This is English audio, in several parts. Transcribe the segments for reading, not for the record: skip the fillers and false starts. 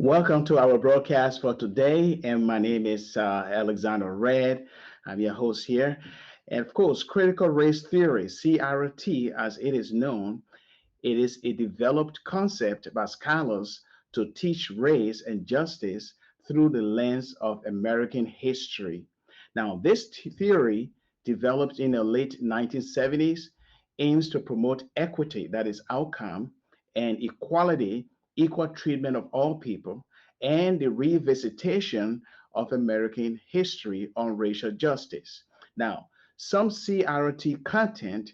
Welcome to our broadcast for today, and my name is Alexander Red. I'm your host here. And of course, critical race theory, CRT as it is known, it is a developed concept by scholars to teach race and justice through the lens of American history. Now, this theory, developed in the late 1970s, aims to promote equity, that is, outcome, and equality, equal treatment of all people, and the revisitation of American history on racial justice. Now, some CRT content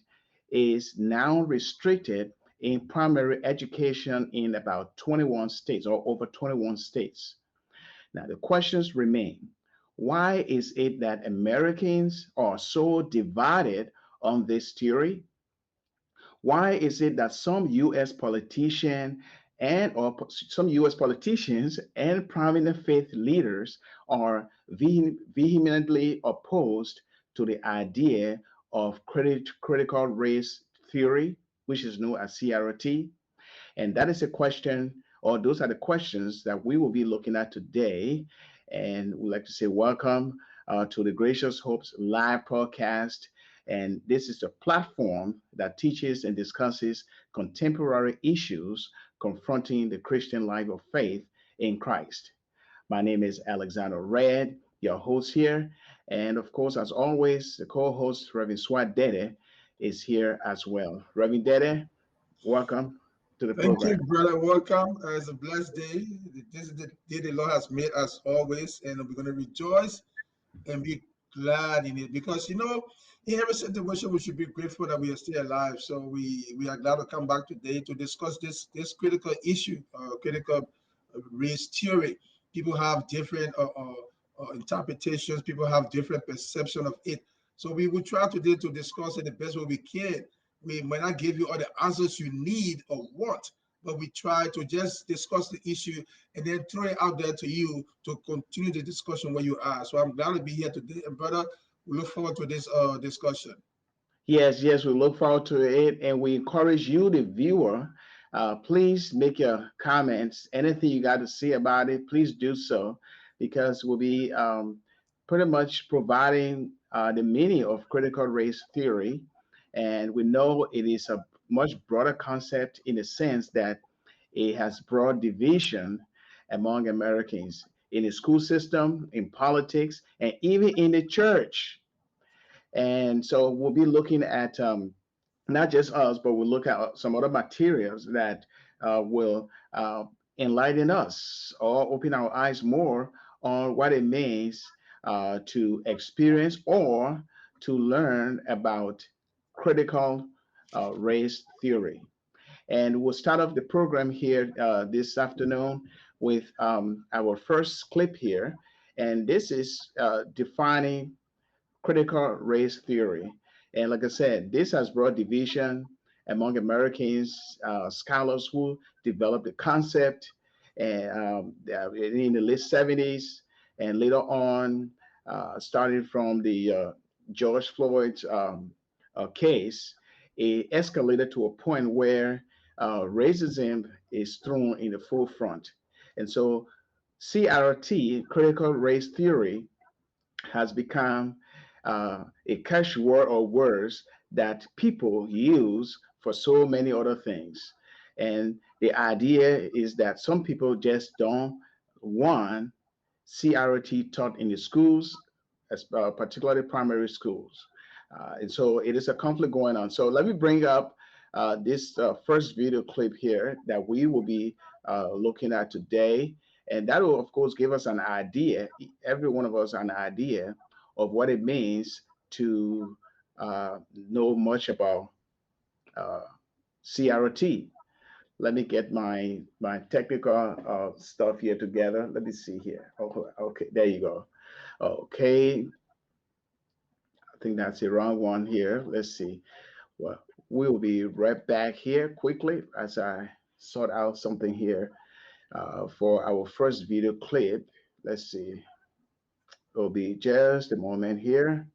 is now restricted in primary education in about 21 states or over 21 states. Now, the questions remain. Why is it that Americans are so divided on this theory? Why is it that some US politicians and prominent faith leaders are vehemently opposed to the idea of critical race theory, which is known as CRT? And that is a question, or those are the questions that we will be looking at today. And we'd like to say welcome to the Gracious Hopes live podcast. And this is a platform that teaches and discusses contemporary issues confronting the Christian life of faith in Christ. My name is Alexander Red, your host here. And of course, as always, the co host, Reverend Swat Dede, is here as well. Reverend Dede, welcome to the Thank you, program. brother. Welcome. It's a blessed day. This is the day the Lord has made us always, and we're going to rejoice and be glad in it because in every situation we should be grateful that we are still alive. So we are glad to come back today to discuss this critical issue, critical race theory. People have different interpretations. People have different perception of it. So we will try today to discuss it the best way we can. We might not give you all the answers you need or want, but we try to just discuss the issue and then throw it out there to you to continue the discussion where you are. So I'm glad to be here today. And brother, we look forward to this discussion. Yes, yes, we look forward to it, and we encourage you, the viewer. Please make your comments. Anything you got to say about it, please do so, because we'll be pretty much providing the meaning of critical race theory, and we know it is a much broader concept in the sense that it has broad division among Americans in the school system, in politics, and even in the church. And so we'll be looking at not just us, but we'll look at some other materials that will enlighten us or open our eyes more on what it means to experience or to learn about critical race theory. And we'll start off the program here this afternoon with our first clip here. And this is defining critical race theory. And like I said, this has brought division among Americans, scholars who developed the concept and in the late 70s and later on, starting from the George Floyd's case, it escalated to a point where racism is thrown in the forefront. And so CRT, critical race theory, has become a catchword or words that people use for so many other things. And the idea is that some people just don't want CRT taught in the schools, particularly primary schools. And so it is a conflict going on. So let me bring up this first video clip here that we will be looking at today. And that will, of course, give us an idea, every one of us an idea of what it means to know much about uh, CRT. Let me get my technical stuff here together. Let me see here. Oh, okay, there you go. Okay, I think that's the wrong one here. Let's see. Well, we will be right back here quickly as I sort out something here for our first video clip. Let's see. It'll be just a moment here.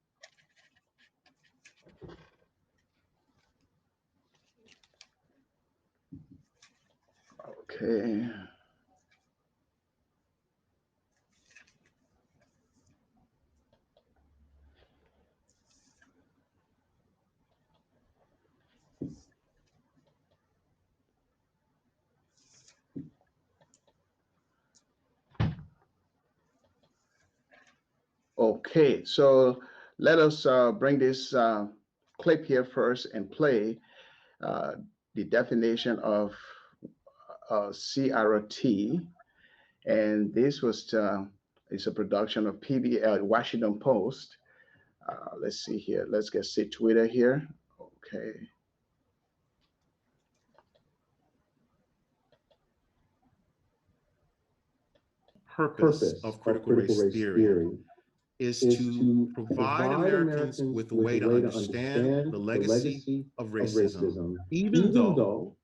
Okay. Okay, so let us bring this clip here first and play uh, the definition of CRT. And this was is a production of PBL, Washington Post. Let's see here. Let's get Twitter here. Okay. Purpose of critical race theory is to provide Americans with a way to understand the legacy of racism, even though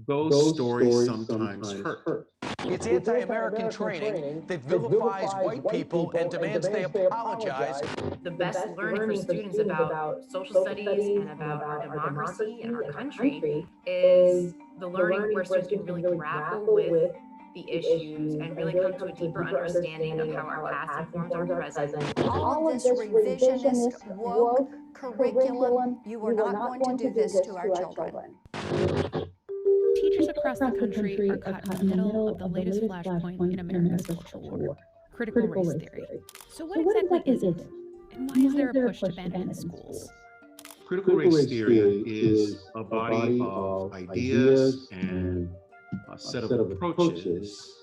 those stories sometimes hurt. It's anti-American training that vilifies white people and demands they apologize. The best learning for students about social studies and about our democracy and our country is the learning where students can really grapple with the issues and really come to a deeper understanding of how our past informs our present. All of this revisionist, woke curriculum, you are not going to do this to our children. Teachers across the country are caught in the middle of the latest flashpoint in America's cultural war, critical race theory. So what exactly is it? And why is there a push to ban it in schools? Critical race theory is a body of ideas and a set of approaches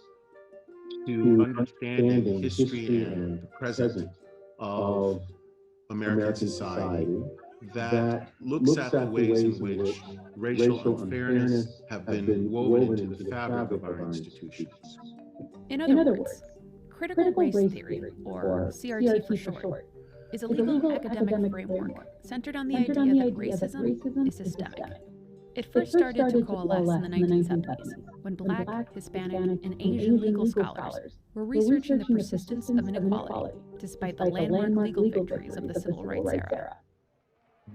to understanding history and the present of American society that looks at the ways in which racial unfairness have been woven into the fabric of our institutions. In other words, critical race theory, or CRT for short, is a legal academic framework centered on the idea that racism is systemic. It first started to coalesce in the 1970s, when Black, Hispanic, and Asian legal scholars were researching the persistence of inequality despite the landmark legal victories of the Civil Rights era.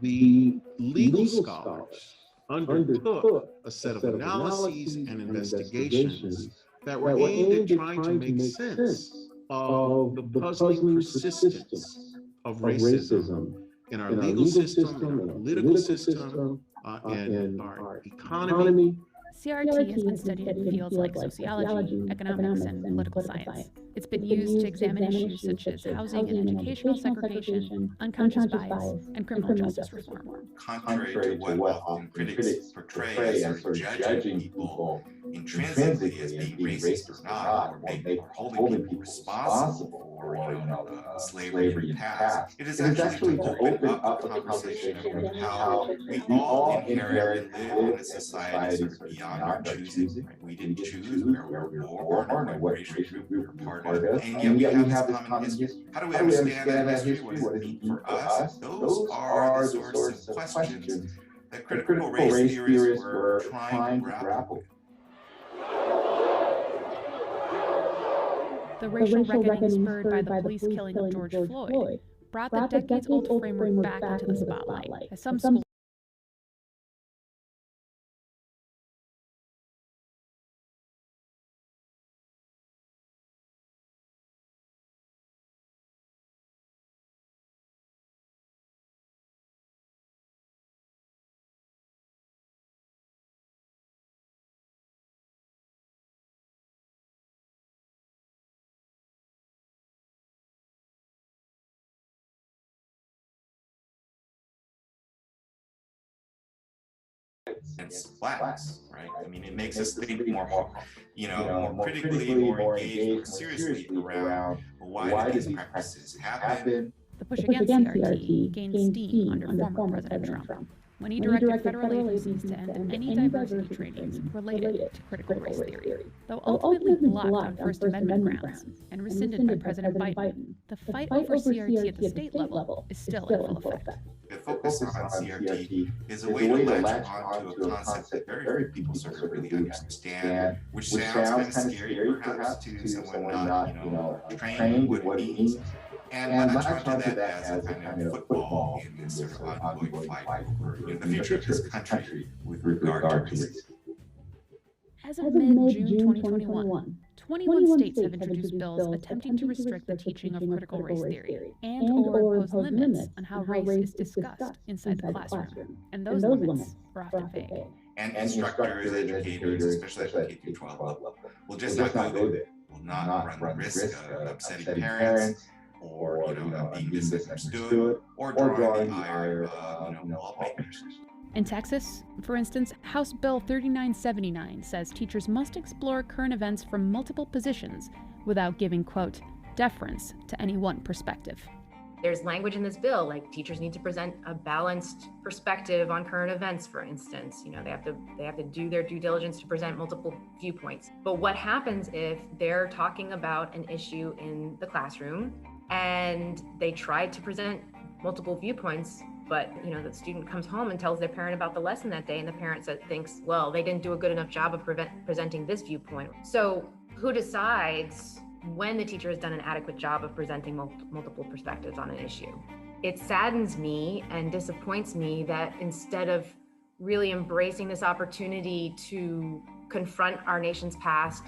The legal scholars undertook a set of analyses and investigations that were aimed at trying to make sense of the puzzling persistence of racism in our legal system, in our political system, and our economy. CRT has been studied in fields like sociology, economics, and political science. It's been used to examine issues such as housing and educational segregation, unconscious bias, and criminal justice reform. Contrary to what often critics portray as sort of judging people intrinsically as being racist or not, or holding people responsible for slavery in the past. It is actually to open up the conversation of how we all inherently live in a society sort of beyond our choosing. Right? We didn't choose where we were born or what racial group we were part of, and yet we have this common history. How do we understand that history? What does it mean for us? Those are the sorts of questions that critical race theorists were trying to grapple with. The racial reckoning spurred by the police killing of George Floyd brought the decades-old framework back into the spotlight, as some schools Against blacks, right? I mean, it makes us think more critically, more engaged, more seriously around why do these practices happen. The push against CRT gained steam under former President Trump, when he directed federal agencies to end any diversity trainings related to critical race theory. Though ultimately blocked on First Amendment grounds and rescinded by President Biden, the fight over CRT at the state level is still in full effect. The focus on CRT is a way to latch onto a concept that very few people sort of really understand, which sounds kind of scary perhaps to someone not trained what it means. And latch onto that as a kind of football in this sort of ongoing fight over the future of this country with regard to race. As of mid-June 2021, 21 states have introduced bills attempting to restrict the teaching of critical race theory and/or impose limits on how race is discussed inside the classroom, and those limits are often vague. And instructors, educators, especially at the K-12 level, will just not go there, will not run the risk of upsetting parents, or being misunderstood, or drawing the ire of lawmakers. In Texas, for instance, House Bill 3979 says teachers must explore current events from multiple positions without giving, quote, deference to any one perspective. There's language in this bill, like teachers need to present a balanced perspective on current events, for instance. They have to do their due diligence to present multiple viewpoints. But what happens if they're talking about an issue in the classroom and they try to present multiple viewpoints, but the student comes home and tells their parent about the lesson that day, and the parent thinks, well, they didn't do a good enough job of presenting this viewpoint. So who decides when the teacher has done an adequate job of presenting multiple perspectives on an issue? It saddens me and disappoints me that instead of really embracing this opportunity to confront our nation's past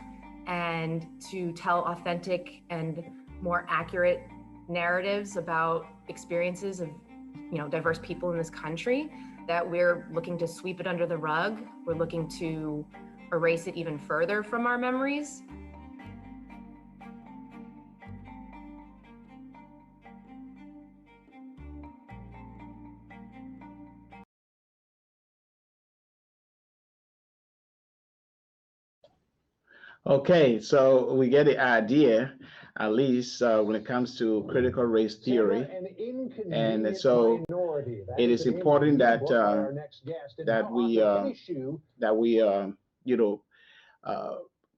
and to tell authentic and more accurate narratives about experiences of diverse people in this country, that we're looking to sweep it under the rug. We're looking to erase it even further from our memories. Okay, so we get the idea, at least when it comes to critical race theory. And so it is important that we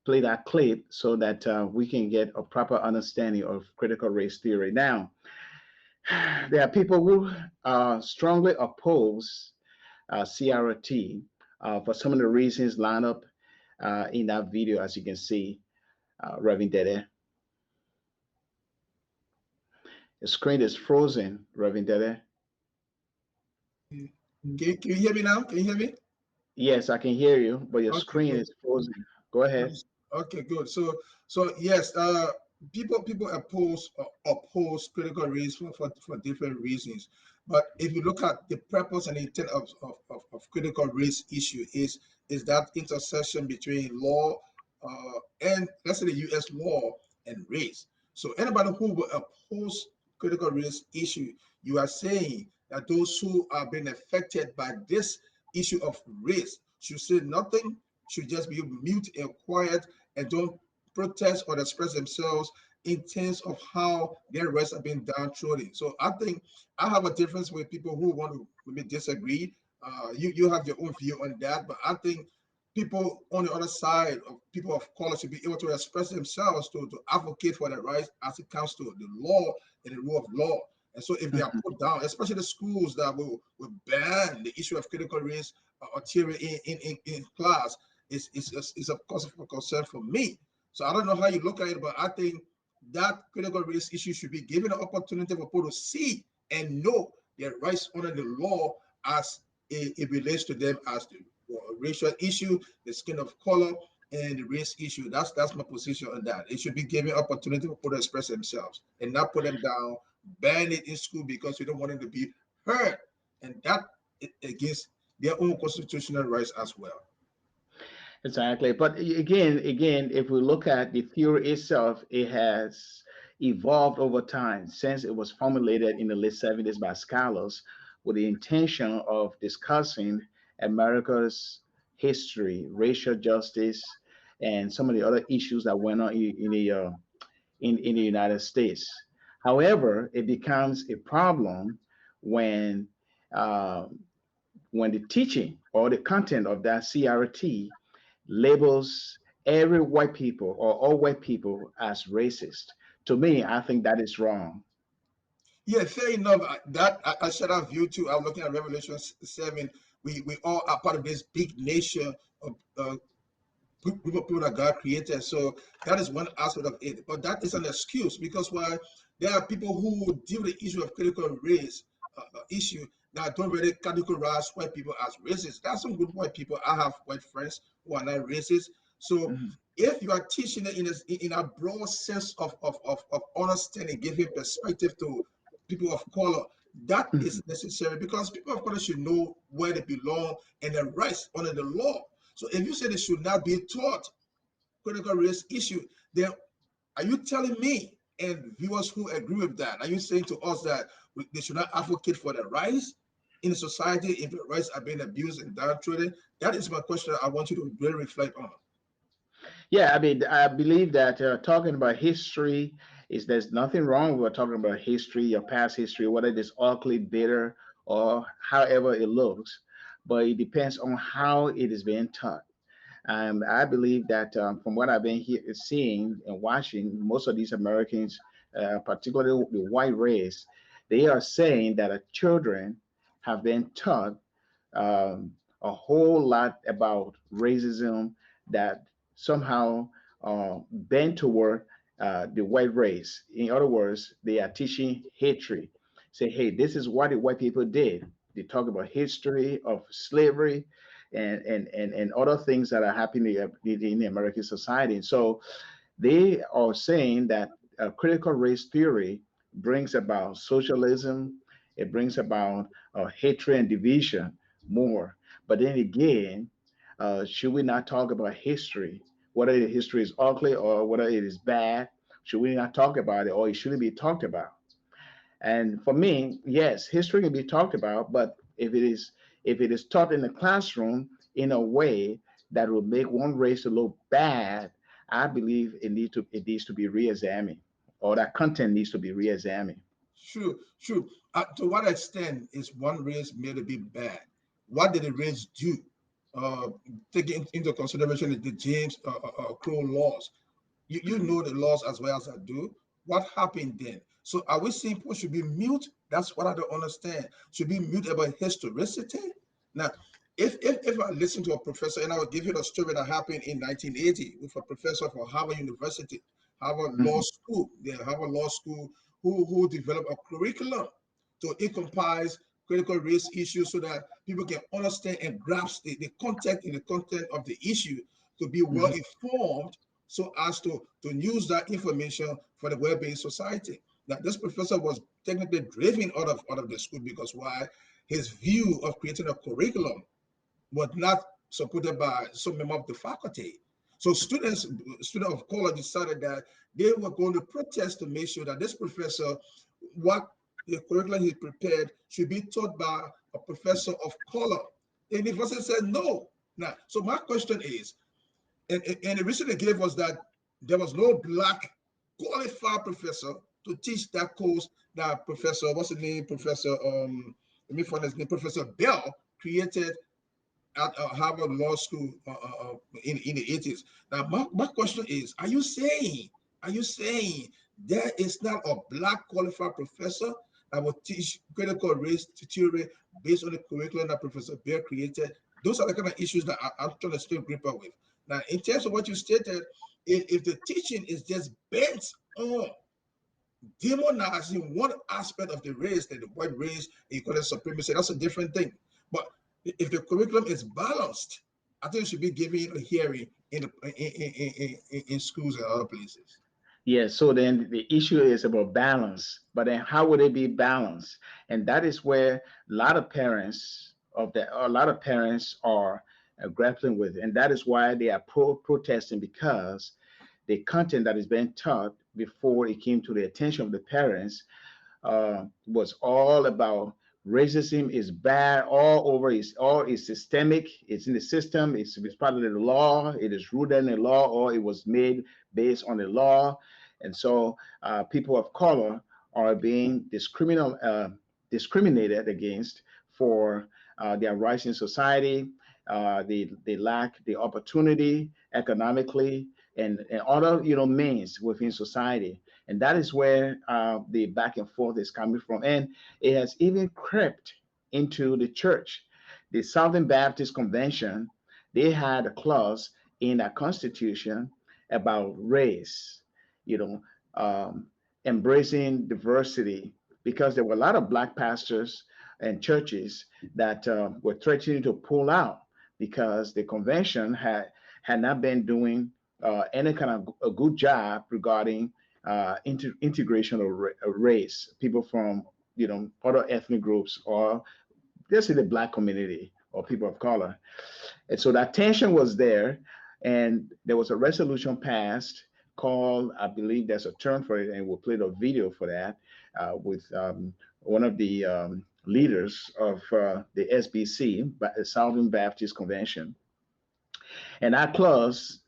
play that clip so that we can get a proper understanding of critical race theory. Now, there are people who strongly oppose CRT for some of the reasons lined up in that video, as you can see, Reverend Dede. The screen is frozen, Reverend Dede. Can you hear me now? Can you hear me? Yes, I can hear you, but your screen is frozen. Go ahead. Okay, good. So yes, people oppose critical race for different reasons. But if you look at the purpose and intent of critical race issue is that intersection between law and, let's say, the U.S. law and race. So anybody who will oppose critical race issue, you are saying that those who are being affected by this issue of race should say nothing, should just be mute and quiet, and don't protest or express themselves in terms of how their rights are being downtrodden. So I think I have a difference with people who want to maybe disagree. You have your own view on that, but I think people on the other side, of people of color, should be able to express themselves to advocate for their rights as it comes to the law and the rule of law. And so if they are put down, especially the schools that will ban the issue of critical race or theory in class, is a cause of concern for me. So I don't know how you look at it, but I think that critical race issue should be given an opportunity for people to see and know their rights under the law as it relates to them as the racial issue, the skin of color, and the race issue. That's my position on that. It should be given opportunity for people to express themselves and not put them down, ban it in school because we don't want them to be heard. And that against their own constitutional rights as well. Exactly. But again, if we look at the theory itself, it has evolved over time since it was formulated in the late 70s by scholars with the intention of discussing America's history, racial justice, and some of the other issues that went on in the United States. However, it becomes a problem when the teaching or the content of that CRT labels every white people or all white people as racist. To me, I think that is wrong. Yeah, fair enough. That I share that view too. I'm looking at Revelation 7. We all are part of this big nation of people that God created. So that is one aspect of it. But that is an excuse because why there are people who deal with the issue of critical race issue that don't really categorize white people as racist. There are some good white people. I have white friends who are not racist. So if you are teaching it in a broad sense of understanding, giving perspective to people of color, that is necessary because people of color should know where they belong and their rights under the law. So if you say they should not be taught critical race issue, then are you telling me and viewers who agree with that? Are you saying to us that they should not advocate for the rights in society if the rights are being abused and downtrodden? That is my question. I want you to really reflect on. Yeah, I mean, I believe that talking about history is there's nothing wrong with talking about history, your past history, whether it is ugly, bitter, or however it looks, but it depends on how it is being taught. I believe that from what I've been seeing and watching, most of these Americans, particularly the white race, they are saying that children have been taught a whole lot about racism that somehow bent toward the white race. In other words, they are teaching hatred. Say, hey, this is what the white people did. They talk about history of slavery and other things that are happening in the American society. And so they are saying that critical race theory brings about socialism, it brings about hatred and division more. But then again, should we not talk about history? Whether the history is ugly or whether it is bad, should we not talk about it or it shouldn't be talked about? And for me, yes, history can be talked about, but if it is taught in the classroom in a way that will make one race to look bad, I believe it needs to be re-examined, or that content needs to be re-examined. True, true. To what extent is one race made to be bad? What did the race do? Taking into consideration the James Crow laws. You know the laws as well as I do. What happened then? So are we saying people should be mute? That's what I don't understand. Should be mute about historicity? Now, if I listen to a professor, and I will give you the story that happened in 1980 with a professor for Harvard University, Harvard Law Mhm. School, the Harvard Law School, who developed a curriculum to encompass critical race issues so that people can understand and grasp the content and the content of the issue to be well Mhm. informed so as to use that information for the well-being society. Now, this professor was technically driven out of the school because why? His view of creating a curriculum was not supported by some member of the faculty. So students of color decided that they were going to protest to make sure that this professor, what the curriculum he prepared should be taught by a professor of color. And the professor said no. Now, so my question is, and the reason they gave us that there was no black qualified professor to teach that course that Professor, what's his name? Professor, let me find his name, Professor Bell created at Harvard Law School in the 80s. Now, my question is, are you saying there is not a black qualified professor that will teach critical race theory based on the curriculum that Professor Bell created? Those are the kind of issues that I'm trying to still grip up with. Now, in terms of what you stated, if the teaching is just bent on demonizing one aspect of the race, that the white race, you call it supremacy, that's a different thing. But if the curriculum is balanced, I think it should be given a hearing in schools and other places. Yeah, so then the issue is about balance, but then how would it be balanced? And that is where a lot of parents are grappling with, and that is why they are protesting because the content that is being taught before it came to the attention of the parents was all about racism is bad all over. It's systemic. It's in the system. It's part of the law. It is rooted in the law, or it was made based on the law. And so people of color are being discriminated against for their rights in society. They lack the opportunity economically and other means within society, and that is where the back and forth is coming from, and it has even crept into the church. The Southern Baptist Convention, they had a clause in their constitution about race, you know, embracing diversity, because there were a lot of black pastors and churches that were threatening to pull out because the convention had not been doing any kind of a good job regarding integration of race, people from other ethnic groups, or just in the black community or people of color. And so that tension was there, and there was a resolution passed called, I believe there's a term for it, and we'll play the video for that with one of the leaders of the SBC, the Southern Baptist Convention. And our clause,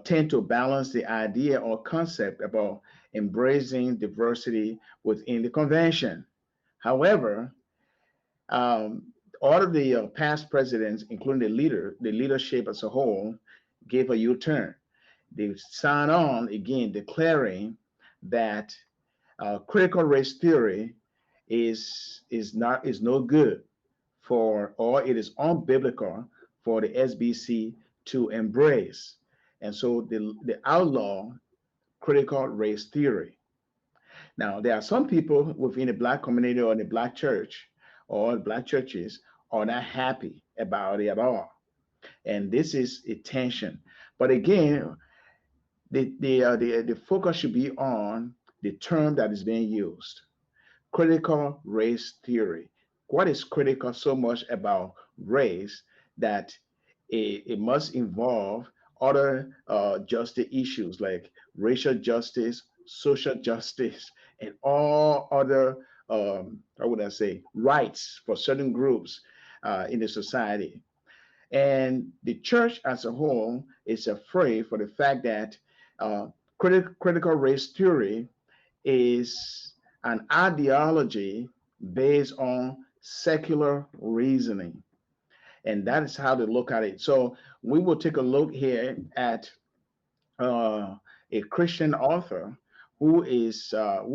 tend to balance the idea or concept about embracing diversity within the convention. However, all of the past presidents, including the leadership as a whole, gave a U-turn. They signed on again, declaring that critical race theory is no good for, or it is unbiblical for the SBC to embrace. And so they outlaw critical race theory. Now, there are some people within the Black community or the Black church or Black churches are not happy about it at all. And this is a tension. But again, the focus should be on the term that is being used, critical race theory. What is critical so much about race that it must involve other justice issues like racial justice, social justice, and all other, how would I say, rights for certain groups in the society. And the church as a whole is afraid for the fact that critical race theory is an ideology based on secular reasoning. And that is how they look at it. So we will take a look here at a Christian author who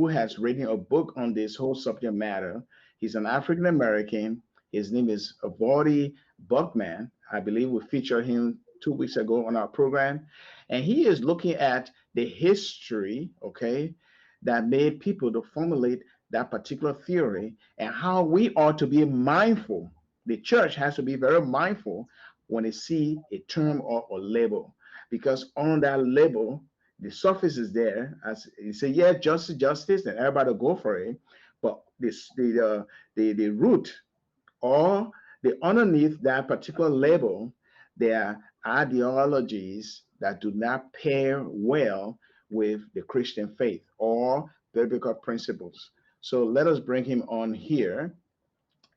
has written a book on this whole subject matter. He's an African American. His name is Voddie Baucham. I believe we featured him 2 weeks ago on our program. And he is looking at the history, okay, that made people to formulate that particular theory and how we ought to be mindful. The church has to be very mindful when they see a term or a label, because on that label, the surface is there. As you say, yeah, justice, and everybody go for it. But the root or the underneath that particular label, there are ideologies that do not pair well with the Christian faith or biblical principles. So let us bring him on here.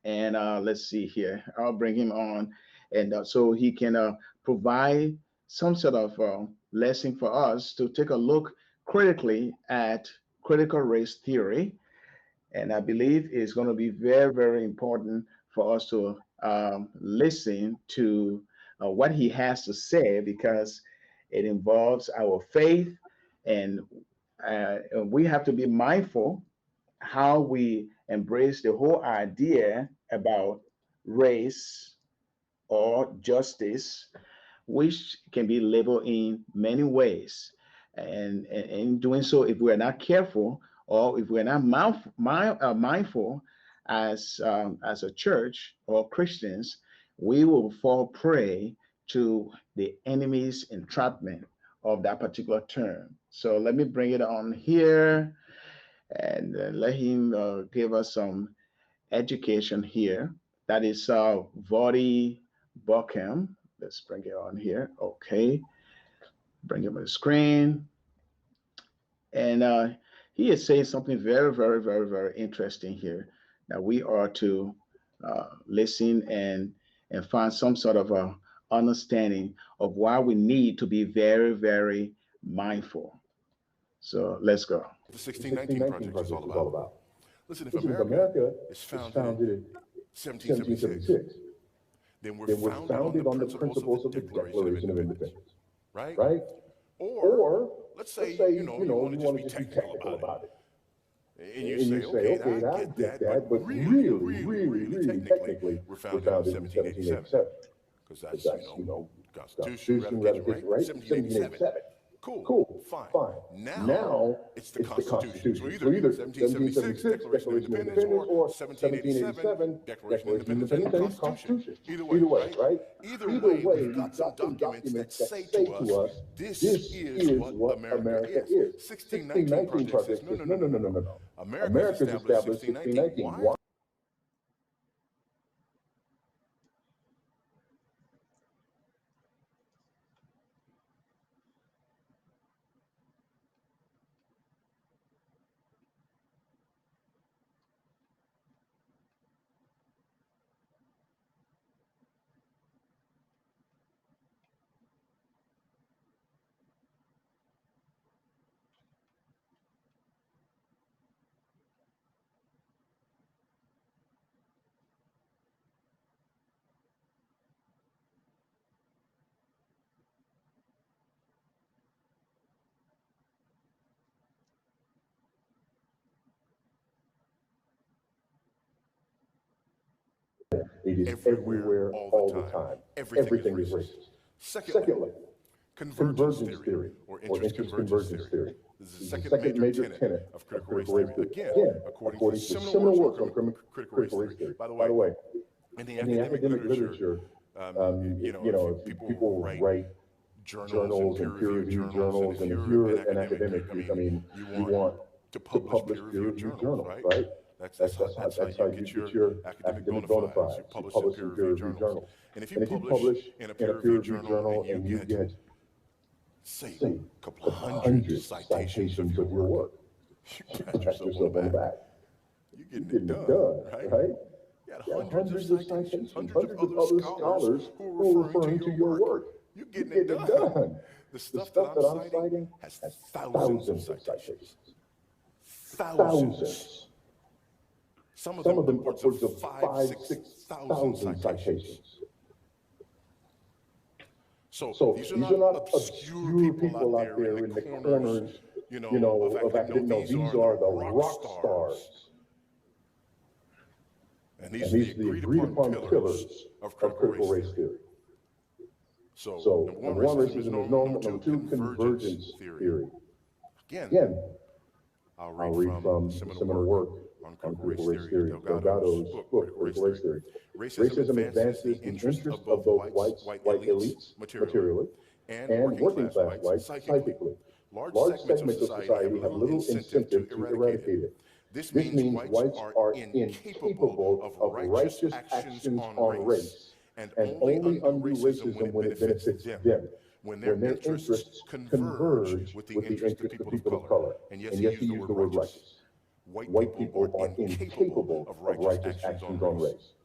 And let's see here. I'll bring him on, and so he can provide some sort of lesson for us to take a look critically at critical race theory. And I believe it's going to be very, very important for us to listen to what he has to say, because it involves our faith, and we have to be mindful how we embrace the whole idea about race or justice, which can be labeled in many ways. And in doing so, if we're not careful, or if we're not mindful as a church or Christians, we will fall prey to the enemy's entrapment of that particular term. So let me bring it on here and let him give us some education here. That is Voddie Baucham. Let's bring it on here. Okay. Bring him on the screen. And he is saying something very, very, very, very interesting here, that we are to listen and find some sort of a understanding of why we need to be very, very mindful. So let's go. The 1619 Project is all about. Listen, if America is founded in 1776, then we're founded on the principles of the Declaration of Independence, right? Or let's say, you want to just be technical about it. And you say, okay, I get that, but really technically, we're founded in 1787. Because that's, Constitution, ratification, right? 1787. Cool, fine. Now it's the Constitution. So either 1776, Declaration of Independence, or 1787, Declaration of Independence, Constitution. Either way, right? Either way, we've got some documents that say to us, this is what America is. 1619 Project says, no. America's established 1619. Why? It is everywhere all the time. Everything is racist. Secondly, convergence theory or interest convergence theory. This is the second major tenet of critical race theory. Again, according to similar works on critical race theory. By the way, in the academic literature, if people write journals and peer-reviewed journals, and if you're an academic, you want to publish peer-reviewed journals, right? That's how you get your academic bona fides. You publish in peer-reviewed journals. And if you publish in a peer-reviewed journal and you get, say, a couple of hundred citations of your work, you pat yourself on the back. You're getting it done, right? You got hundreds of citations, hundreds of other scholars who are referring to your work. You're getting it done. The stuff that I'm citing has thousands of citations. Thousands. Some of them upwards of 5,000 to 6,000 citations. So these are not obscure people out there in the corners, of academic. No, these are the rock stars. And these are the agreed upon pillars of critical race theory. So number one, racism is normal. Number two, convergence theory. Again, I'll read from similar work on critical race theory, Delgado's book, Critical Race Theory. Racism advances the interests of both white elites, materially, and working class whites, psychically. Large segments of society have little incentive to eradicate it. This means whites are incapable of righteous actions on race, and only undo racism when it benefits them, when their interests converge with the interests of people of color. And yes, he used the word righteous. White people are incapable of righteous actions on race.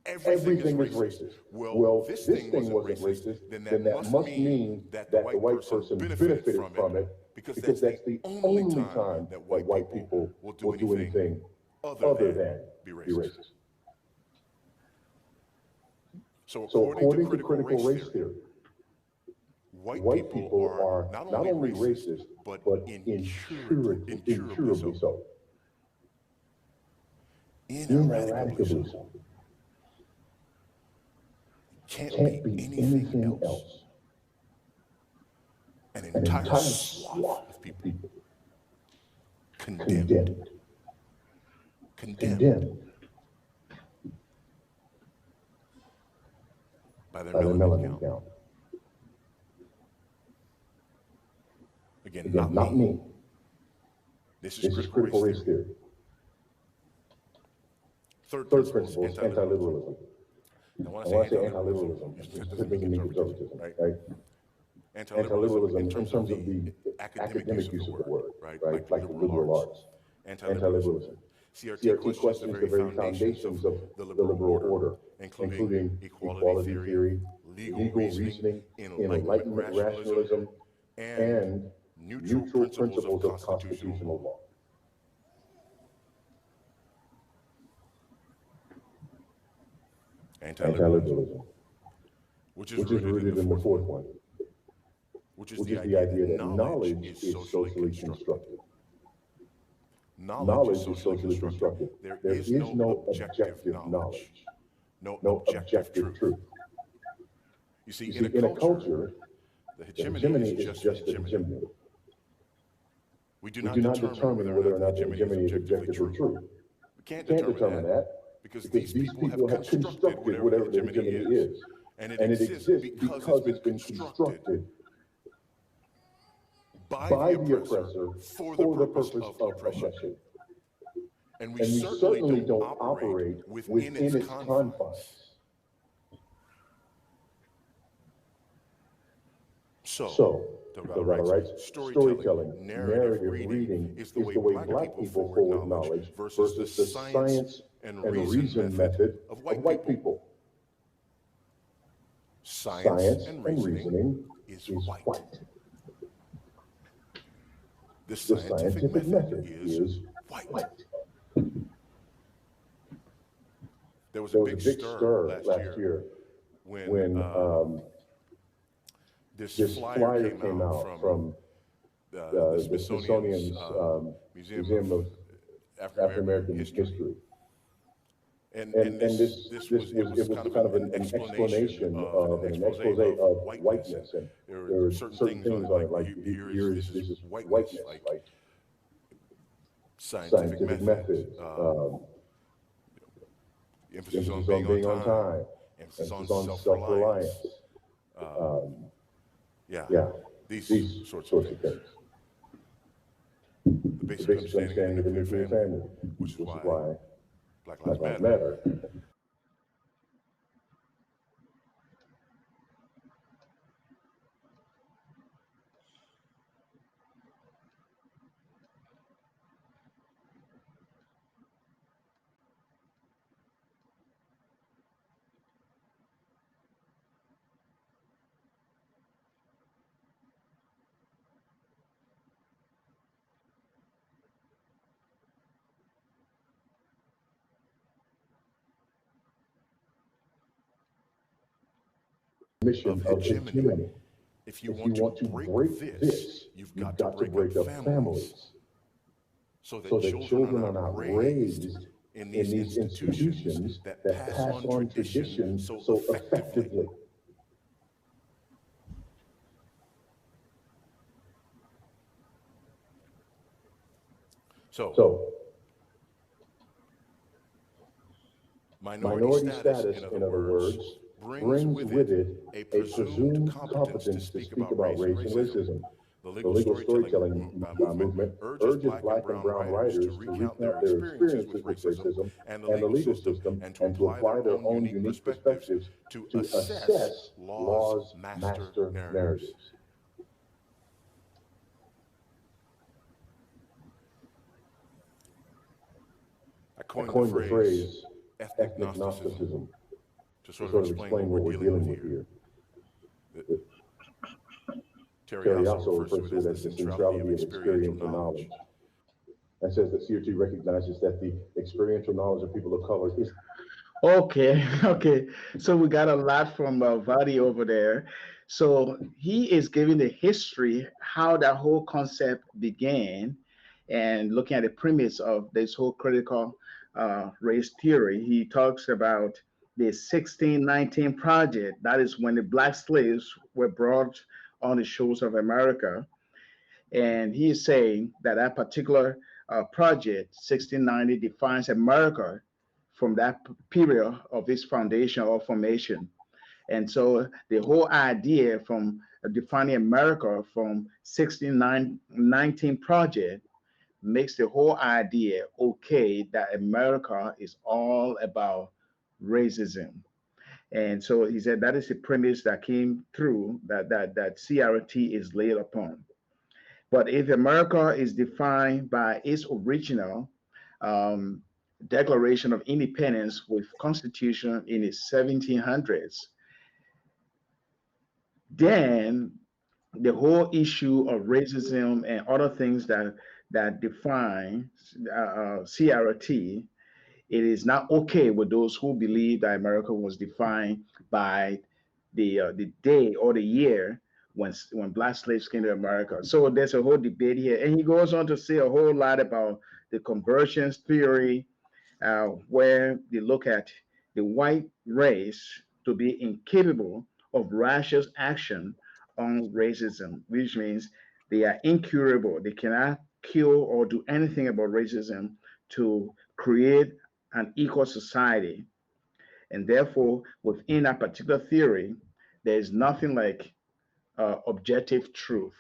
Everything is racist. Well, this thing wasn't racist, then that must mean that the white person benefited from it, because that's the only time that white people will do anything other than be racist. So according to critical race theory, white people are not only racist, but incurably so. Ineradicably so. Can't be anything else. An entire swath of people condemned. By their melanin count. Again, not me. This is critical race theory. Third principle is anti-liberalism. And when I say anti-liberalism, it's typically conservatism, right? Anti-liberalism in terms of the academic use of the word, right? Like the liberal arts. Anti-liberalism. CRT questions the very foundations of the liberal order, including equality theory, legal reasoning, enlightenment rationalism, and neutral principles of constitutional law. Anti-liberalism, which is rooted in the fourth one, which is the idea that knowledge is socially constructed. Knowledge is socially constructed. There is no objective knowledge, no objective truth. You see, in a culture, the hegemony is just a hegemony. We do not determine whether or not the hegemony is objectively true. We can't determine that because these people have constructed whatever the hegemony is. And it exists because it's been constructed by the oppressor for the purpose of oppression. And we certainly don't operate within its confines. So, Delgado writes, storytelling, narrative reading is the way black people forward knowledge versus the science and reason method of white people. Science and reasoning is white. The scientific method is white. There was a big stir last year when this flyer came out from the Smithsonian's Museum of African American History. And this was kind of an explanation of an expose of whiteness, and there were certain things on it, like here is this is whiteness, like scientific method, emphasis on being on time, emphasis on self-reliance, these sorts of things. The basic understanding of the nuclear family, which is why Black Lives Matter. Mission of hegemony. If you want to break this, you've got to break up families so that children are not raised in these institutions that pass on tradition so effectively. So minority status, in other words, brings with it a presumed competence to speak about race and racism. The legal storytelling movement urges Black and brown writers to recount their experiences with racism and the legal system and to apply their own unique perspectives to assess law's master narratives. I coined the phrase ethnic Gnosticism to sort of explain what we're dealing with here. Terry also refers to it as the centrality of experiential knowledge, and says that CRT recognizes that the experiential knowledge of people of color is... Okay. So we got a lot from Vadi over there. So he is giving the history, how that whole concept began, and looking at the premise of this whole critical race theory. He talks about the 1619 project. That is when the Black slaves were brought on the shores of America. And he is saying that that particular project, 1690, defines America from that period of its foundation or formation. And so the whole idea from defining America from 1619 project makes the whole idea okay that America is all about racism. And so he said that is the premise that came through that CRT is laid upon. But if America is defined by its original Declaration of Independence with Constitution in the 1700s, then the whole issue of racism and other things that define CRT, it is not okay with those who believe that America was defined by the day or the year when Black slaves came to America. So there's a whole debate here, and he goes on to say a whole lot about the convergence theory, where they look at the white race to be incapable of righteous action on racism, which means they are incurable. They cannot cure or do anything about racism to create an equal society. And therefore, within that particular theory, there is nothing like objective truth.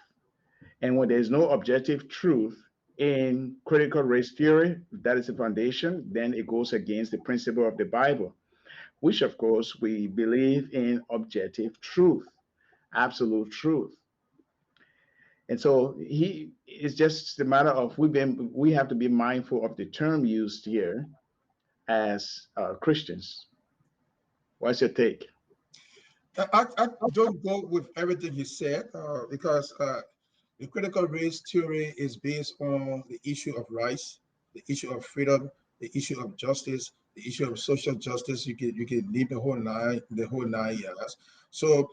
And when there's no objective truth in critical race theory, that is the foundation, then it goes against the principle of the Bible, which of course we believe in objective truth, absolute truth. And so it's just a matter of we have to be mindful of the term used here as Christians. What's your take? I don't go with everything he said because the critical race theory is based on the issue of rights, the issue of freedom, the issue of justice, the issue of social justice. You can leave the whole nine yards. So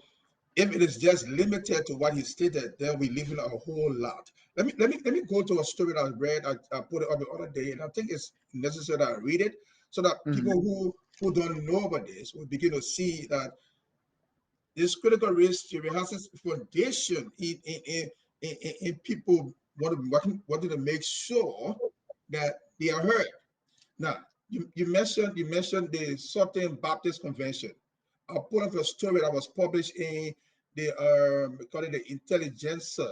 if it is just limited to what he stated, then we leave a whole lot. Let me go to a story that I read. I put it up the other day, and I think it's necessary that I read it so that people who don't know about this will begin to see that this critical race theory has its foundation in people wanting to make sure that they are heard. Now, you mentioned the Southern Baptist Convention. I'll pull up a story that was published in the call it the Intelligencer,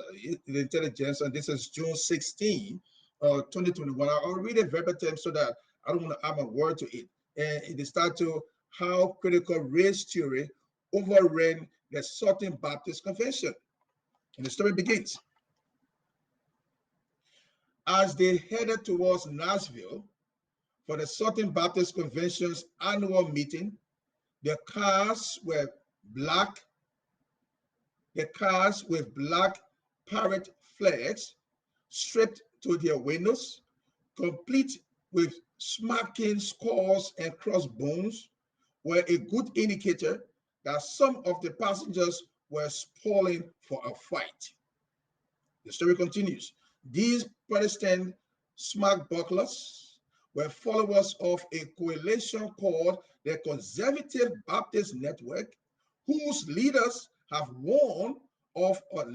and this is June 16, 2021. I'll read it verbatim so that I don't want to add a word to it. And it is titled "How Critical Race Theory Overran the Southern Baptist Convention." And the story begins. As they headed towards Nashville for the Southern Baptist Convention's annual meeting, the cars with black parrot flags stripped to their windows, complete with smacking skulls and crossbones, were a good indicator that some of the passengers were spoiling for a fight. The story continues. These Protestant smackbucklers were followers of a coalition called the Conservative Baptist Network, whose leaders have warned of a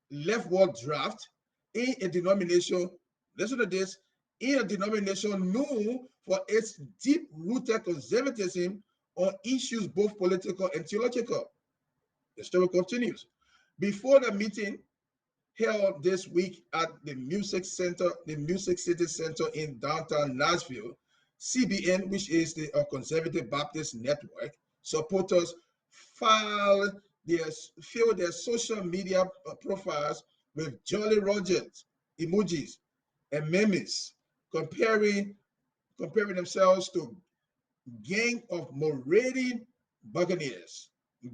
leftward draft in a denomination, listen to this, in a denomination known for its deep-rooted conservatism on issues both political and theological. The story continues. Before the meeting held this week at the Music City Center in downtown Nashville, CBN, which is the Conservative Baptist Network, supporters filled their social media profiles with Jolly Rogers emojis and memes, comparing themselves to gang of marauding buccaneers.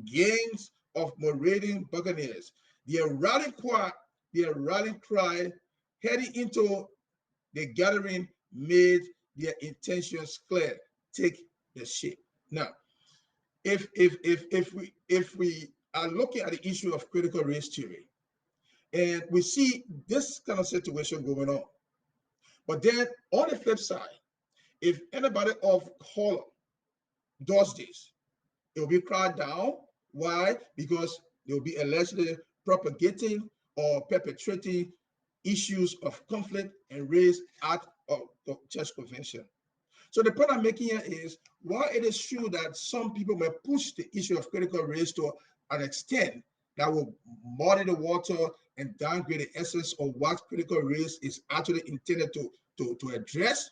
Gangs of marauding buccaneers. Their rallying cry heading into the gathering made their intentions clear. Take the ship. Now, if we are looking at the issue of critical race theory, and we see this kind of situation going on, but then on the flip side, if anybody of color does this, it will be cried down. Why? Because they will be allegedly propagating or perpetrating issues of conflict and race at the church convention. So the point I'm making here is, while it is true that some people may push the issue of critical race to an extent that will muddy the water and downgrade the essence of what critical race is actually intended to address,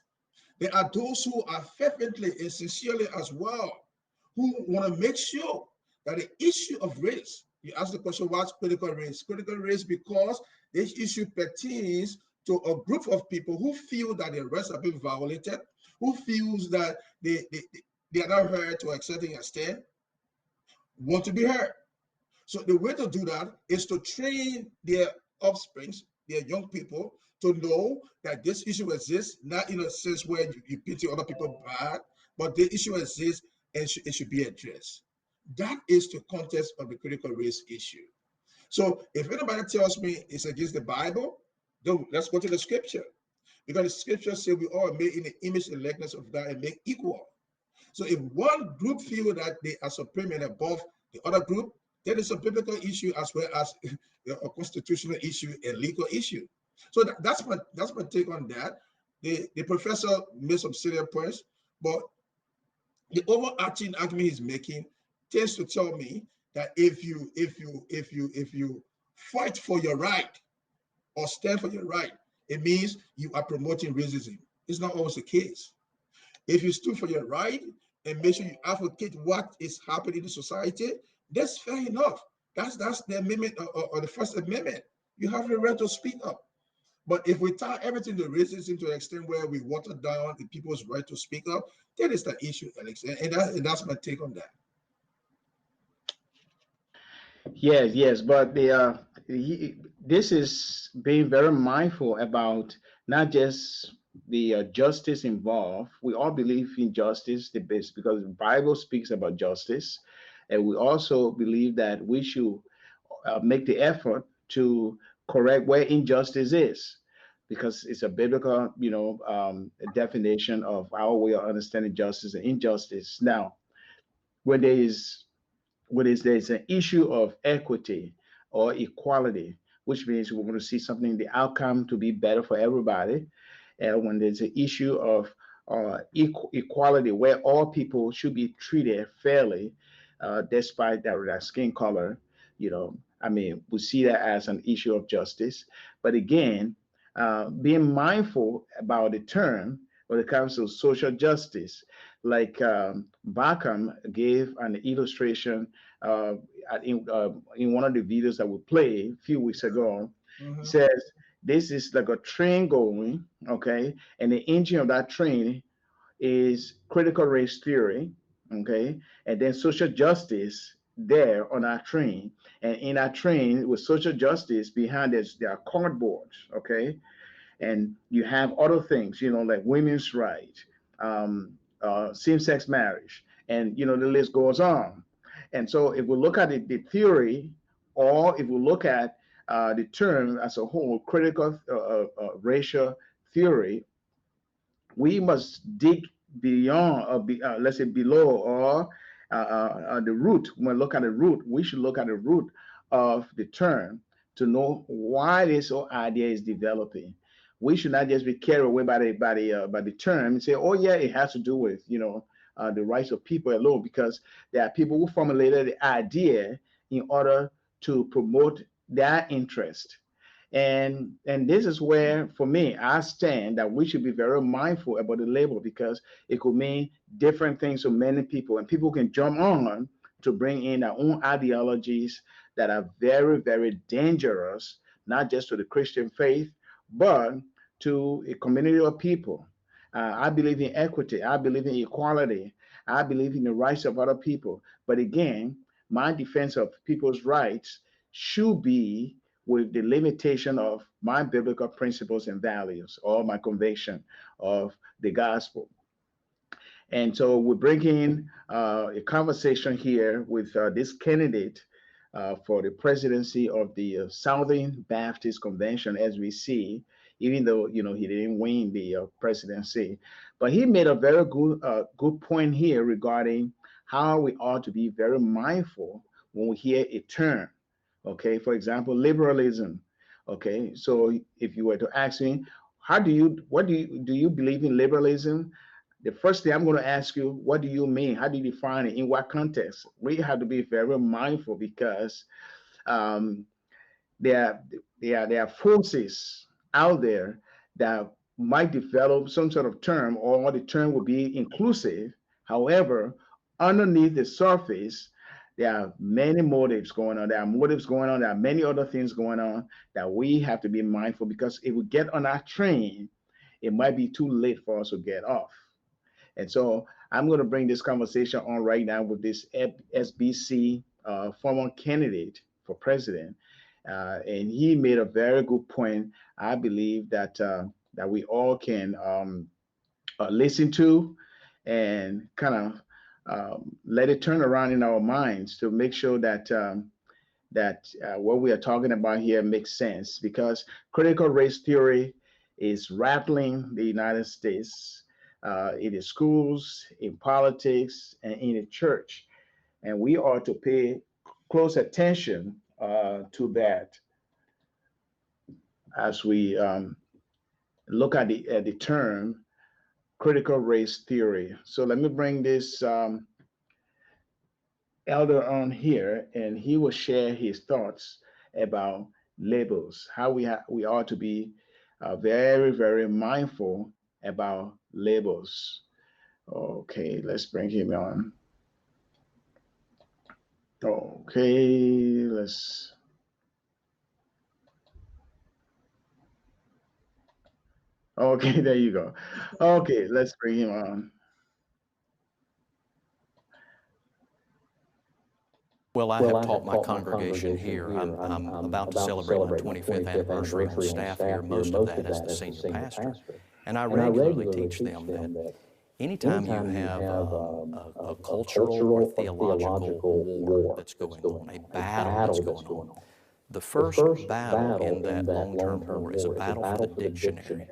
there are those who are fervently and sincerely as well, who want to make sure that the issue of race, you ask the question, what's critical race? Critical race because this issue pertains to a group of people who feel that their rights have been violated, who feels that they are not heard to a certain extent, want to be heard. So the way to do that is to train their offspring, their young people, to know that this issue exists, not in a sense where you pity other people bad, but the issue exists and it should be addressed. That is the context of the critical race issue. So if anybody tells me it's against the Bible, then let's go to the scripture. Because the scripture says we all are made in the image and likeness of God and made equal. So if one group feel that they are supreme and above the other group, then it's a biblical issue as well as a constitutional issue and legal issue. So that's my take on that. The professor made some serious points, but the overarching argument he's making tends to tell me that if you fight for your right or stand for your right, it means you are promoting racism. It's not always the case. If you stood for your right and make sure you advocate what is happening in the society, that's fair enough. That's the amendment or the First Amendment. You have the right to speak up. But if we tie everything to racism to an extent where we water down the people's right to speak up, that is the issue, Alex. And that's my take on that. Yes, but this is being very mindful about not just the justice involved. We all believe in justice, the best, because the Bible speaks about justice, and we also believe that we should make the effort to correct where injustice is, because it's a biblical, definition of our way of understanding justice and injustice. Now, when there's an issue of equity or equality, which means we're going to see something, the outcome to be better for everybody. And when there's an issue of equality, where all people should be treated fairly, despite their skin color, we see that as an issue of justice. But again, being mindful about the term when it comes to social justice, like Backham gave an illustration in one of the videos that we played a few weeks ago. Mhm. Says this is like a train going, okay, and the engine of that train is critical race theory, okay, and then social justice there on our train, and in our train with social justice behind us, there are cardboards, okay, and you have other things, like women's rights, same-sex marriage, and the list goes on. And so if we look at the theory, or if we look at the term as a whole, critical racial theory, we must dig beyond, let's say below, or the root. When we look at the root, we should look at the root of the term to know why this whole idea is developing. We should not just be carried away by the term and say, oh yeah, it has to do with the rights of people alone, because there are people who formulated the idea in order to promote their interest. And this is where, for me, I stand that we should be very mindful about the label, because it could mean different things to many people, and people can jump on to bring in their own ideologies that are very, very dangerous, not just to the Christian faith, but to a community of people. I believe in equity. I believe in equality. I believe in the rights of other people. But again, my defense of people's rights should be with the limitation of my biblical principles and values, or my conviction of the gospel. And so we're bringing a conversation here with this candidate for the presidency of the Southern Baptist Convention, as we see, even though he didn't win the presidency. But he made a very good point here regarding how we ought to be very mindful when we hear a term. Okay, for example, liberalism. Okay, so if you were to ask me, do you believe in liberalism? The first thing I'm going to ask you, what do you mean? How do you define it? In what context? We have to be very mindful, because there are forces out there that might develop some sort of term, or the term will be inclusive. However, underneath the surface, there are many motives going on. There are motives going on. There are many other things going on that we have to be mindful, because if we get on our train, it might be too late for us to get off. And so I'm going to bring this conversation on right now with this SBC former candidate for president. And he made a very good point. I believe that we all can listen to and kind of let it turn around in our minds to make sure that what we are talking about here makes sense, because critical race theory is rattling the United States in the schools, in politics, and in the church. And we ought to pay close attention to that as we look at the term critical race theory. So let me bring this elder on here, and he will share his thoughts about labels, how we ought to be very, very mindful about labels. Okay, let's bring him on. Okay, okay, there you go. Okay, let's bring him on. Well, I have taught my congregation here. I'm about to celebrate my 25th anniversary on staff here, most of that as the senior pastor. And I regularly teach them that anytime you have a cultural or theological war that's going on, a battle that's going on, The first battle in that long-term war is a battle for the dictionary.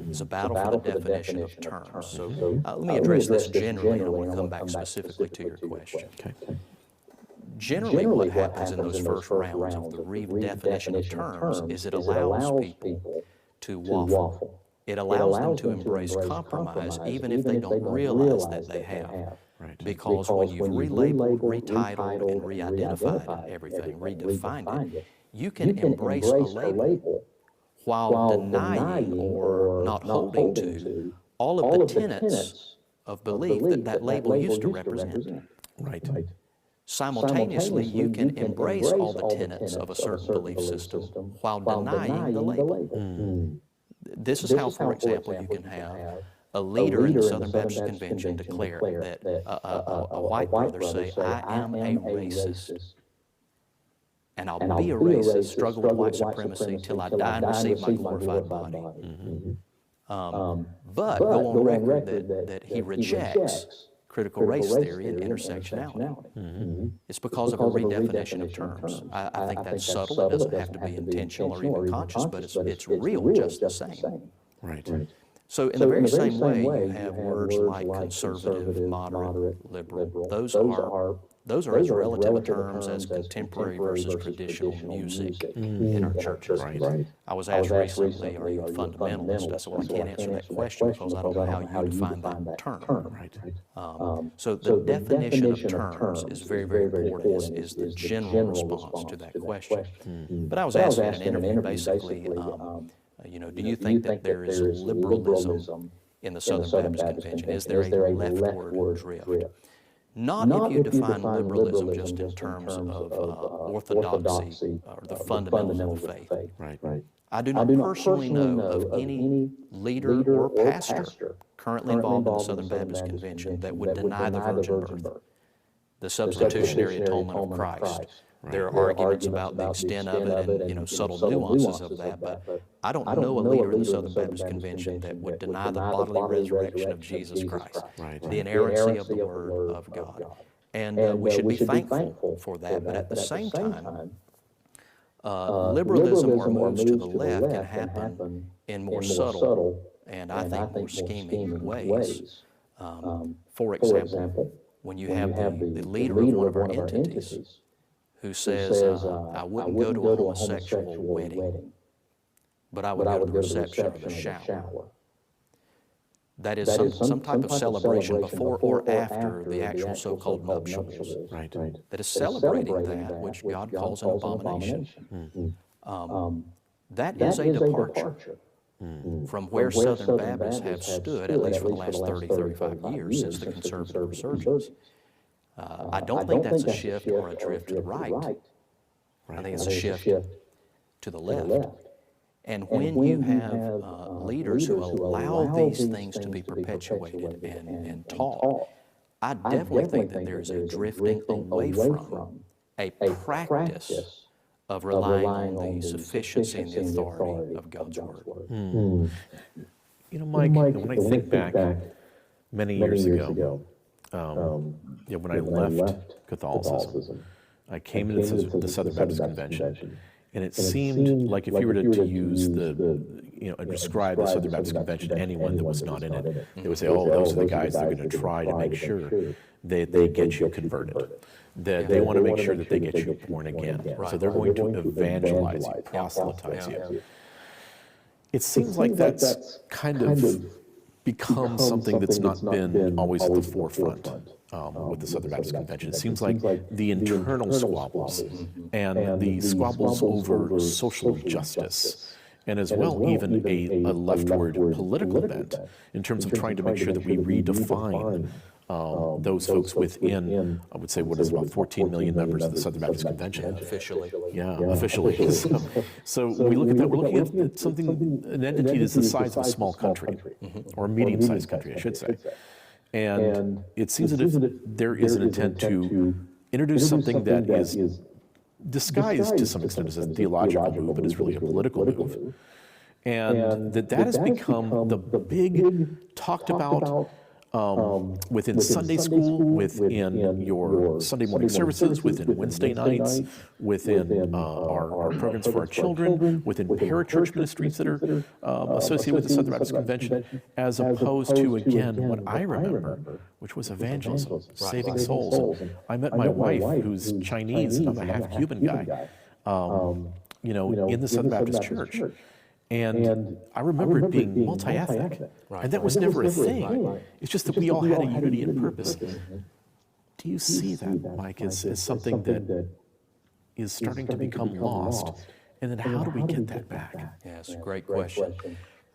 It's a battle for the definition of terms. So let me address this generally, and we'll come back specifically to your question. Generally, what happens in those first rounds of the redefinition of terms is it allows people to waffle. It allows them to embrace compromise even if they don't realize that they have. Because when you've relabeled, retitled, and re-identified everything, redefined it, you can embrace a label while denying or not holding to all of the tenets of belief that that label used to represent. Right. Simultaneously, you can embrace all the tenets of a certain belief system while denying the label. This is how, for example, you can have a leader in the Southern Baptist Convention declare that a white brother say, "I am a racist, and I'll be a racist, struggle with white supremacy till I die and receive my glorified body." But go on record that he rejects critical race theory and intersectionality. It's because of a redefinition of terms. I think that's subtle. It doesn't have to be intentional or even conscious, but it's real just the same. Right. So in the very same way, you have words like conservative, moderate, liberal. Those are as relative terms as contemporary versus traditional music in our churches. I was asked recently, are you a fundamentalist? I said, well, I can't answer that question because I don't know how you define that term. So the definition of terms is very, very important, is the general response to that question. But I was asked in an interview, basically, do you think that there is liberalism in the Southern Baptist Convention? Is there a leftward drift? Not if you define liberalism just in terms of orthodoxy or the fundamentals of the faith. I do not personally know of any leader or pastor currently involved in the Southern Baptist Convention that would deny the virgin birth, the substitutionary atonement of Christ. There are arguments about the extent of it and subtle nuances of that, but I don't know a leader in the Southern Baptist Convention that would deny the bodily resurrection of Jesus Christ, the inerrancy of the Word of God. And we should be thankful for that, but at the same time, liberalism or moves to the left can happen in more subtle and I think more scheming ways. For example, when you have the leader of one of our entities who says, I wouldn't go to a homosexual wedding, but I would go to the reception or the shower. That is some type of celebration before or after the actual so-called nuptials. That is celebrating that which God calls an abomination. That is a departure from where Southern Baptists have stood, at least for the last 30, 35 years since the conservative resurgence. I don't think that's a shift or a drift to the right. I think it's a shift to the left. And when you have leaders who allow these things to be perpetuated and taught, I definitely think that there's a drifting away from a practice of relying on the sufficiency and the authority of God's Word. Mike, when I think back many years ago, when I left Catholicism, I came into the Southern Baptist Convention, and it seemed like if you were to use describe the Southern Baptist Convention to anyone that was not in it, they would say, oh, those are the guys that are going to try to make sure that they get you converted, that they want to make sure that they get you born again. So they're going to evangelize you, proselytize you. It seems like that's kind of become something that's not been always at the forefront with the Southern Baptist Convention. It seems like the internal squabbles and the squabbles over social justice, and as well even a leftward political bent in terms of trying to make sure that we redefine those folks within, I would say, what is about 14 million members of the Southern Baptist Convention. Officially. Yeah, officially. So we look at that, we're looking at an entity that's the size of a small country, or a medium-sized country, I should say. And it seems as if there is an intent to introduce something that is disguised to some extent as a theological move, but is really a political move. And that has become the big talked about within Sunday school, within your Sunday morning services, within Wednesday nights, within our programs for our children, within parachurch ministries that are associated with the Southern Baptist Convention, as opposed to, again, what I remember, which was evangelism, saving souls. I met my wife, who's Chinese, and I'm a half Cuban guy, in the Southern Baptist Church. And I remember it being multi-ethnic, and that was never a thing. It's just that we all had a unity and purpose. Do you see that, Mike, as something that is starting to become lost? And then how do we get that back? Yes, great question.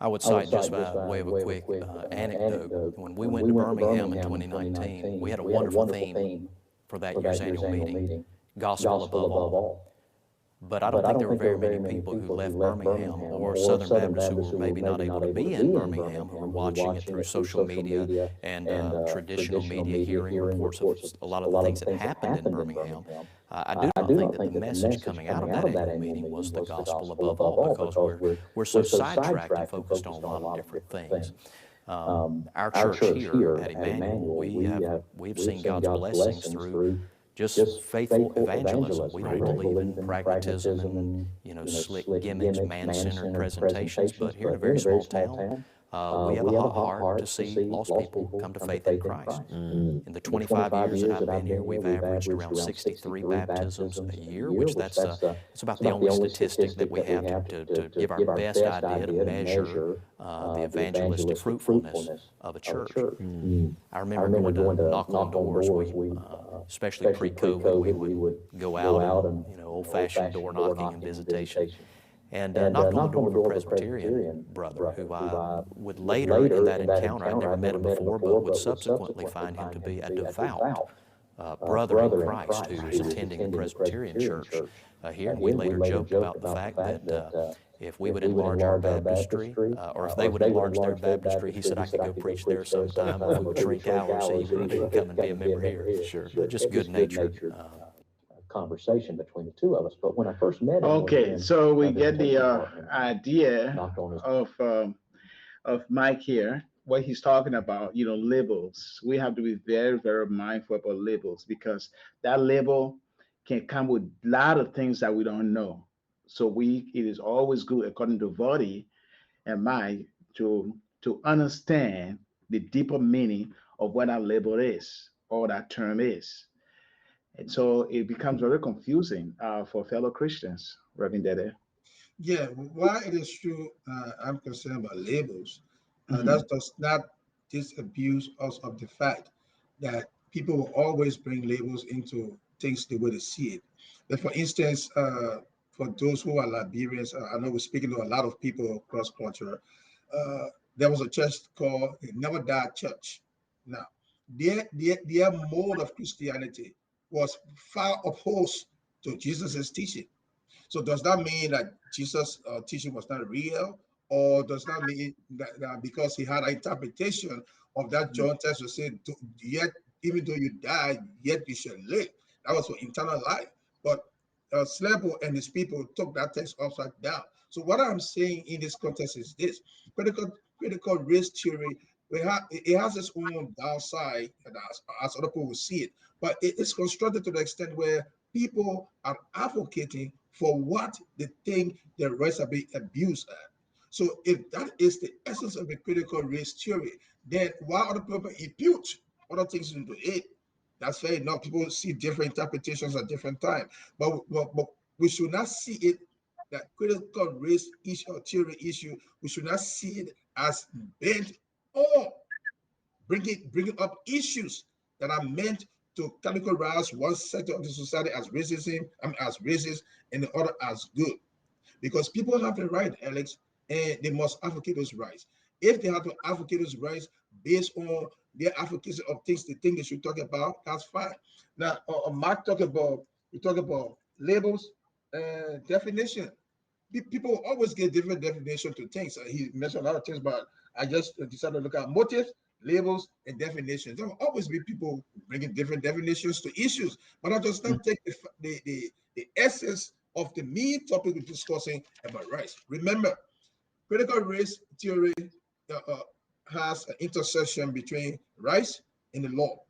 I would cite just by way of a quick anecdote. When we went to Birmingham in 2019, we had a wonderful theme for that year's annual meeting, Gospel Above All. But I don't think there were very many people who left Birmingham or Southern Baptists who were maybe not able to be in Birmingham, who were watching it through social media and traditional media, hearing reports of a lot of the things that happened in Birmingham. I do not think that the message coming out of that annual meeting was the gospel above all, because we're so sidetracked and focused on a lot of different things. Our church here at Emmanuel, we've seen God's blessings through just faithful evangelism. We don't believe in pragmatism and slick gimmicks, man-centered presentations. But here in a very small town, we have a hot heart to see lost people come to faith in Christ. In the 25 years that I've been here, we've averaged around 63 baptisms a year, which it's about the only statistic that we have to give our best idea to measure the evangelistic fruitfulness of a church. I remember going to knock on doors. Especially pre-COVID, we would go out and old-fashioned door knocking and visitation. And knocked on the door of a Presbyterian brother who I would later in that encounter, I'd never met him before, but would subsequently find him to be a devout brother in Christ who was attending a Presbyterian church here. And we later joked about the fact that if we would enlarge our baptistry, or if they would enlarge their baptistry, he said I could go preach there sometime. If we would shrink ours, he would come and be a member here. Sure, just good-natured conversation between the two of us. But when I first met him, okay, so we get the idea of Mike here, what he's talking about, labels. We have to be very, very mindful about labels, because that label can come with a lot of things that we don't know. So it is always good, according to Voddie and Mike, to understand the deeper meaning of what that label is or that term is. And so it becomes very confusing for fellow Christians, Reverend Dede. Yeah, why it is true, I'm concerned about labels. That does not disabuse us of the fact that people will always bring labels into things the way they see it. But for instance, for those who are Liberians, I know we're speaking to a lot of people across culture. There was a church called the Never Die Church. Now, their mode of Christianity was far opposed to Jesus's teaching. So does that mean that Jesus' teaching was not real? Or does that mean that because he had an interpretation of that John text that said, yet even though you die, yet you shall live? That was for eternal life. But Slebo and his people took that text upside down. So what I'm saying in this context is this: critical race theory, it has its own downside, as other people will see it, but it's constructed to the extent where people are advocating for what they think the rights are being abused at. So if that is the essence of the critical race theory, then why other people impute other things into it? That's fair enough. People see different interpretations at different times, but we should not see it, that critical race issue or theory issue, we should not see it as bent or bringing up issues that are meant to categorize one sector of the society as racism, as racist, and the other as good. Because people have the right, Alex, and they must advocate those rights. If they have to advocate those rights based on their advocacy of things they think they should talk about, that's fine. Now, Mark talk about labels and definition. People always get different definition to things. He mentioned a lot of things, but I just decided to look at motives, labels, and definitions. There will always be people bringing different definitions to issues, but I just not take the essence of the main topic we're discussing about rights. Remember, critical race theory has an intersection between rights and the law.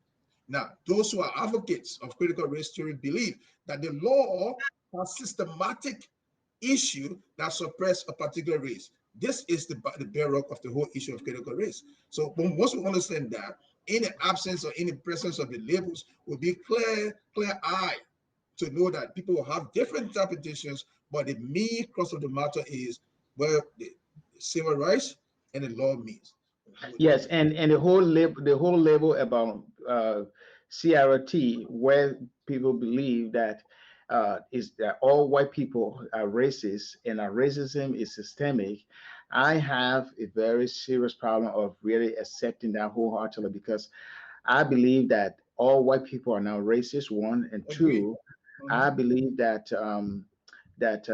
Now, those who are advocates of critical race theory believe that the law has systematic issue that suppress a particular race. This is the bedrock of the whole issue of critical race. So once we understand that, any absence or any presence of the labels will be clear eye to know that people will have different interpretations, but the main crux of the matter is where the civil rights and the law means. Yes, and the whole label about CRT, where people believe that is that all white people are racist and our racism is systemic. I have a very serious problem of really accepting that wholeheartedly, because I believe that all white people are now racist. One, and two, I believe that that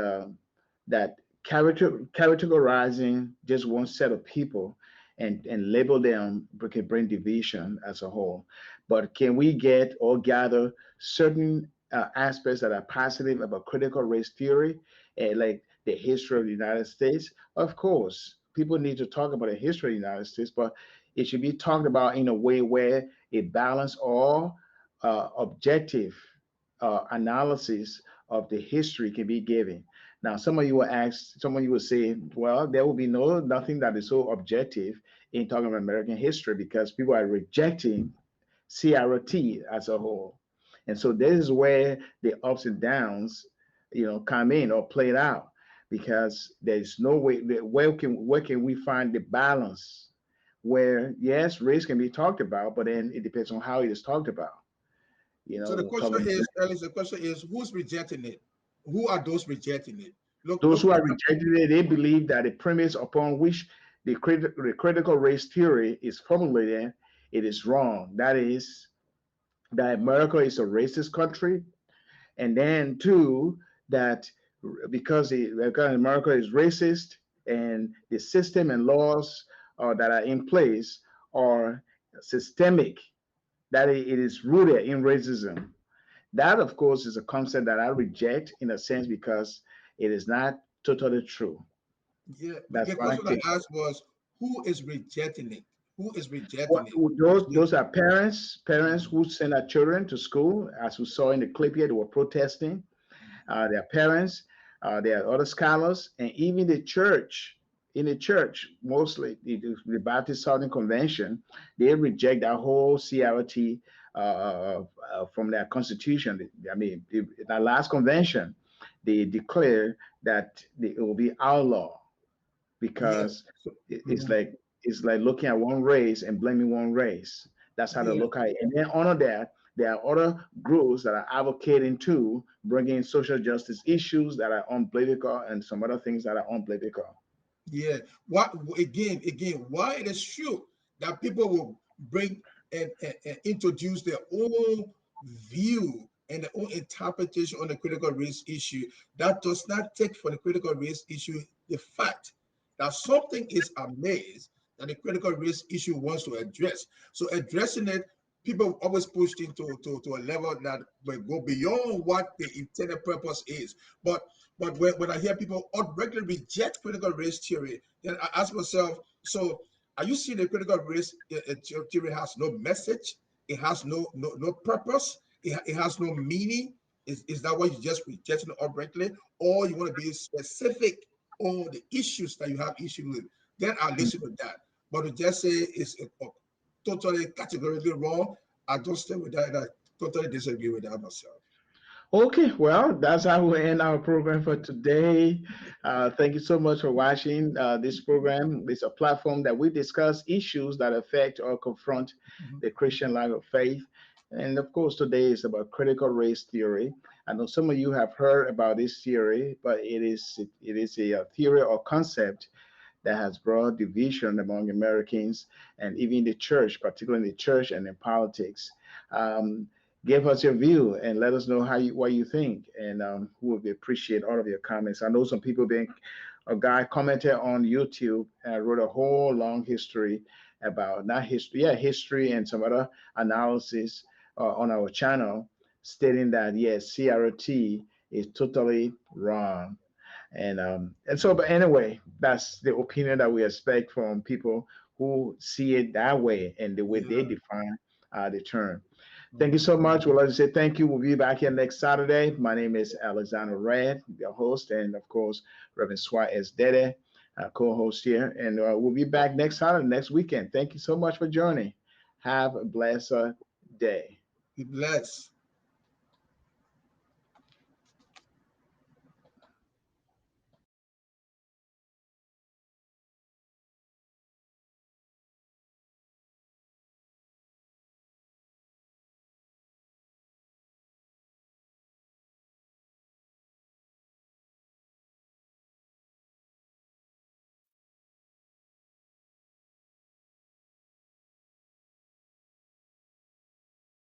that categorizing just one set of people and label them can bring division as a whole. But can we get or gather certain aspects that are positive about critical race theory, like the history of the United States? Of course, people need to talk about the history of the United States, but it should be talked about in a way where it balance all objective analysis of the history can be given. Now, some of you will ask, some of you will say, well, there will be nothing that is so objective in talking about American history because people are rejecting CRT as a whole. And so this is where the ups and downs, come in or play it out, because there's no way that where can we find the balance where, yes, race can be talked about, but then it depends on how it is talked about. So the question is, who's rejecting it? Who are those rejecting it? Those who are rejecting it, they believe that the premise upon which the critical race theory is formulated, it is wrong. That is, that America is a racist country, and then two, that because America is racist and the system and laws that are in place are systemic, that it is rooted in racism. That, of course, is a concept that I reject in a sense because it is not totally true. Yeah, that's the question I asked was, who is rejecting it? Who is rejecting it? Those are parents who send their children to school. As we saw in the clip here, they were protesting. Their parents, there are other scholars, and even the church. In the church, mostly the Baptist Southern Convention, they reject that whole CRT from their constitution. I mean, the last convention, they declare that it will be outlaw because it's like looking at one race and blaming one race. That's how they look at it. And then under that, there are other groups that are advocating to bringing social justice issues that are unbiblical and some other things that are unbiblical. Yeah. What again? Why it is true that people will bring and introduce their own view and their own interpretation on the critical race issue, that does not take for the critical race issue the fact that something is amiss that the critical race issue wants to address. So addressing it, people always pushed into a level that will go beyond what the intended purpose is. But when I hear people regularly reject critical race theory, then I ask myself, so are you seeing the critical race theory has no message? It has no purpose? It has no meaning? Is that why you just rejecting it outrightly? Or you want to be specific on the issues that you have issue with? Then I'll listen to that. But to just say it's totally categorically wrong, I don't stay with that, and I totally disagree with that myself. Okay, well, that's how we end our program for today. Thank you so much for watching this program. It's a platform that we discuss issues that affect or confront the Christian life of faith. And of course, today is about critical race theory. I know some of you have heard about this theory, but it is a theory or concept that has brought division among Americans and even the church, particularly in the church and in politics. Give us your view and let us know what you think, and we will appreciate all of your comments. I know some people a guy commented on YouTube and wrote a whole long history about history and some other analysis on our channel, stating that yes, CRT is totally wrong. And so, but anyway, that's the opinion that we expect from people who see it that way and the way they define the term. Thank you so much. Well, let's say thank you. We'll be back here next Saturday. My name is Alexander Red, your host, and of course, Reverend Suarez Dede, co-host here. And we'll be back next Saturday, next weekend. Thank you so much for joining. Have a blessed day. Be blessed.